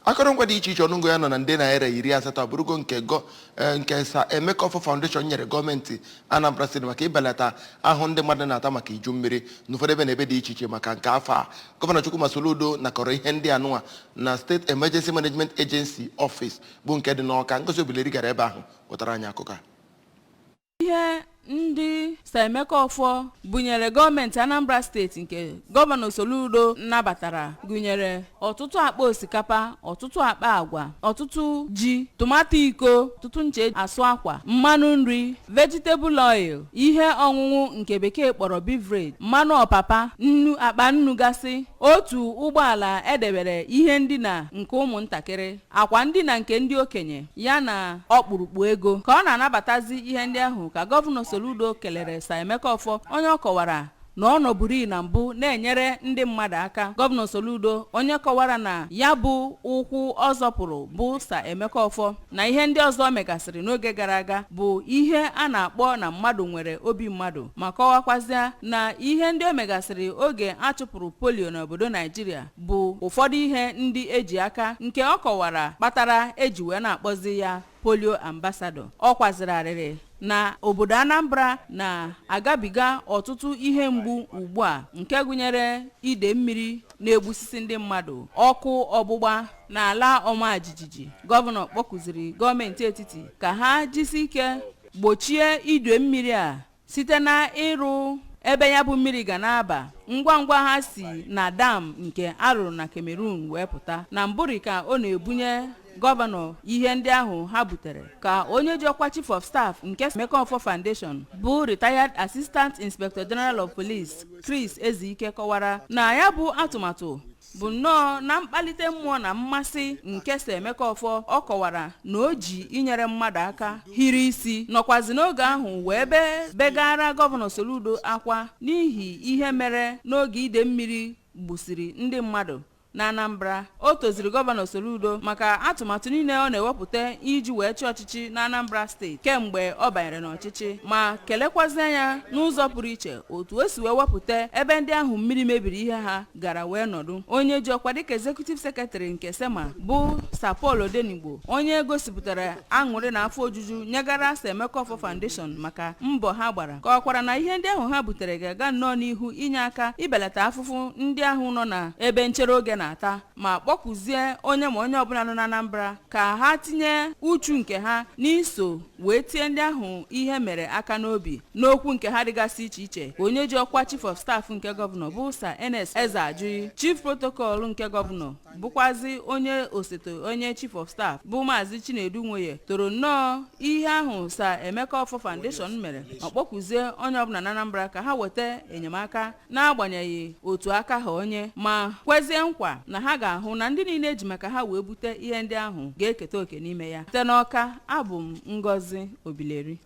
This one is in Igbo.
akọrọngwa dị iche iche ọnụngo ya nọ na nde naira 80 abụrụgo nke sa Emeka Offor Foundation nyere gọọmenti Anambra State maka ibelata ahụ ndị mmadụ na-ata maka iju mmiri n'ụfọdụ ebe na ebe dị iche iche maka nke afọ a. Gọvanọ Chukwuma Soludo nakọrọ ihe ndị anụnwa na State Emergency Management Agency Office bụ nke dị n'Awka. Ngozi Obileri gara ebe ahụ wetara anyị akụkọ. Ihe ndị Emeka Offor bunyere gọọmenti Anambra steeti nke gọvanọ Soludo nabatara gụnyere ọtụtụ akpa osikapa, ọtụtụ akpa agwa, ọtụtụ ji, tomato iko, ọtụtụ nche asụ akwa, mmanụ nri, vegetable oil, ihe ọṅụṅụ nke bekee kpọrọ beverage, mmanụ ọpapa, akpa nnu gasị, otu ụgbọala edebere ihe ndina nke ụmụntakịrị, akwa ndina nke ndị okenye ya na ọkpụrụkpụ ego. Ka ọ na-anabatazi ihe ndị ahụ ka gọvanọ Soludo kelere Emeka Offor onye ọ kọwara na ọ nọburu na mbụ na-enyere ndị mmadụ aka. Gọvanọ Soludo onye kọwara na ya bụ ụkwụ ọ zọpụrụ bụ Emeka Offor na ihe ndị ọzọ megasịrị n'oge gara aga bụ ihe a na-akpọ na mmadụ nwere obi mmadụ, ma kọwakwazịa na ihe ndị o megasịrị oge a chụpụrụ polio n'obodo Naijiria bụ ụfọdụ ihe ndị eji aka, nke ọ kọwara kpatara eji wee na-akpọzi ya polio ambassador. Ọ kwaziri arịrị na obodo Anambra na-agabiga ọtụtụ ihe mgbu ugbu a, nke gụnyere ide mmiri na-egbusisi ndị mmadụ, ọkụ ọgbụgba na ala ọma jijiji. Gọvanọ kpọkụziri gọọmenti etiti ka ha jisi ike gbochie ide mmiri a site na ịrụ ebe ya bụ mmiri ga na-aba ngwa ngwa ha si na dam nke arụrụ na Cameroon wee pụta. Na mbụri ka ọ na-ebunye gọvanọ ihe ndị ahụ ha butere, ka onye ji ọkwa Chief of Staff nke Emeka Offor Foundation bụ Retired Assistant Inspector General of Police Chris Ezike kọwara na ya bụ atụmatụ bụ nnọọ na mkpalite mmụọ na mmasị nke Emeka Offor. Ọ kọwara na o ji inyere mmadụ aka hiri isi nọkwazi n'oge ahụ wee begara gọvanọ Soludo akwa n'ihi ihe mere n'oge ide mmiri gbusiri ndị mmadụ na Anambra. O toziri gọvanọ Soludo maka atụmatụ niile ọ na-ewepụta iji wee chịa ọchịchị na Anambra steeti kemgbe ọ banyere n'ọchịchị, ma kelekwazi ya n'ụzọ pụrụ iche otu o si wee wepụta ebe ndị ahụ mmiri mebiri ihe ha gara wee nọdụ. Onye ji ọkwa dịka Executive Secretary nke SEMA bụ Paul Odenigbo, onye gosipụtara aṅụrị na afọ ojuju nyegara Emeka Offor Foundation maka mbọ ha gbara, kọwakwara na ihe ndị ahụ ha butere ga-aga nnọọ n'ihu inye aka ibelata afụfụ ndị ahụ nọ na ebe nchere oge na-ata, ma kpọkụzie onye ma onye ọbụla nọ na Anambra ka ha tinye uchu nke ha n'iso wee tie ndị ahụ ihe mere aka n'obi n'okwu nke ha dịgasị iche iche. Onye ji ọkwa Chief of Staff nke gọvanọ bụ NS Ezeajui, Chief Protocol nke gọvanọ bụkwazi onye osote onye Chief of Staff bụ Maazị Chinedu Nwoye toro nnọọ ihe ahụ Emeka Offor Foundation mere. Ọ kpọkụzie onye ọbụla na Anambra ka ha weta enyemaka n'agbanyeghị otu aka ha onye, ma kwezie nkwa na ha ga-ahụ na ndị niile eji maka ha wee bute ihe ndị ahụ ga-eketa oke n'ime ya. Site n'Awka, abụ m Ngozi Obileri.